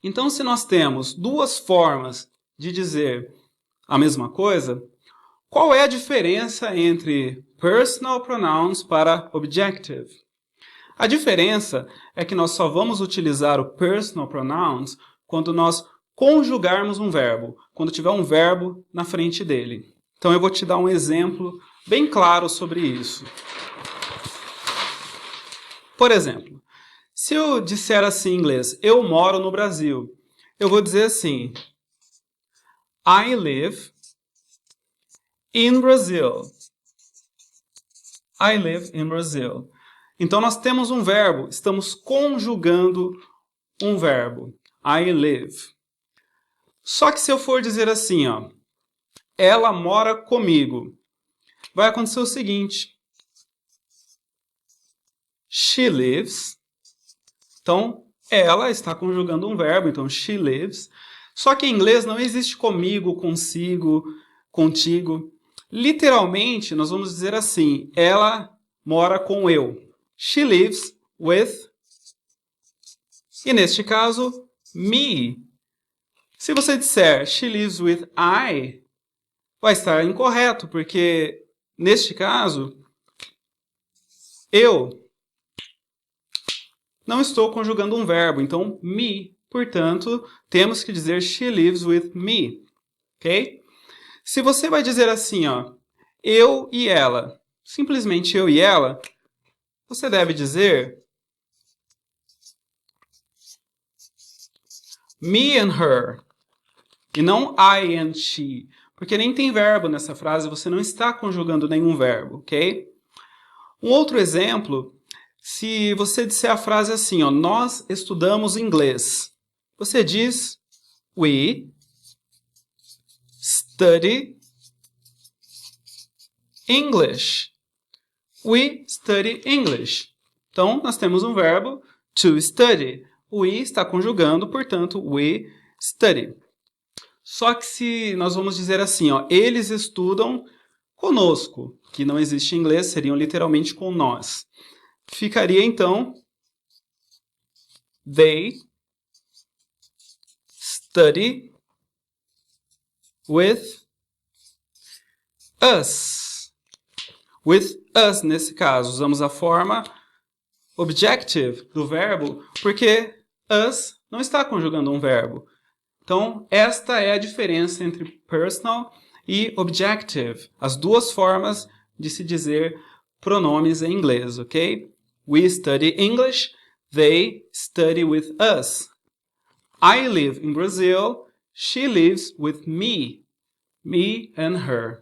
Então, se nós temos duas formas de dizer a mesma coisa, qual é a diferença entre personal pronouns para objective? A diferença é que nós só vamos utilizar o personal pronouns quando nós conjugarmos um verbo, quando tiver um verbo na frente dele. Então eu vou te dar um exemplo bem claro sobre isso. Por exemplo, se eu disser assim em inglês, eu moro no Brasil, eu vou dizer assim, I live in Brazil. I live in Brazil. Então nós temos um verbo, estamos conjugando um verbo. I live. Só que se eu for dizer assim, ó, ela mora comigo, vai acontecer o seguinte. She lives. Então, ela está conjugando um verbo, então she lives. Só que em inglês não existe comigo, consigo, contigo. Literalmente, nós vamos dizer assim, ela mora com eu. She lives with, e neste caso, me. Se você disser she lives with I, vai estar incorreto, porque neste caso, eu não estou conjugando um verbo, então me. Portanto, temos que dizer she lives with me, ok? Se você vai dizer assim, ó, eu e ela, simplesmente eu e ela, você deve dizer me and her, e não I and she, porque nem tem verbo nessa frase, você não está conjugando nenhum verbo, ok? Um outro exemplo, se você disser a frase assim, ó, nós estudamos inglês, você diz we study English. We study English. Então, nós temos um verbo to study. We está conjugando, portanto, we study. Só que se nós vamos dizer assim, ó, eles estudam conosco, que não existe em inglês, seriam literalmente com nós. Ficaria, então, they study with us. With us, nesse caso, usamos a forma objective do verbo, porque us não está conjugando um verbo. Então, esta é a diferença entre personal e objective, as duas formas de se dizer pronomes em inglês, ok? We study English, they study with us. I live in Brazil, she lives with me. Me and her.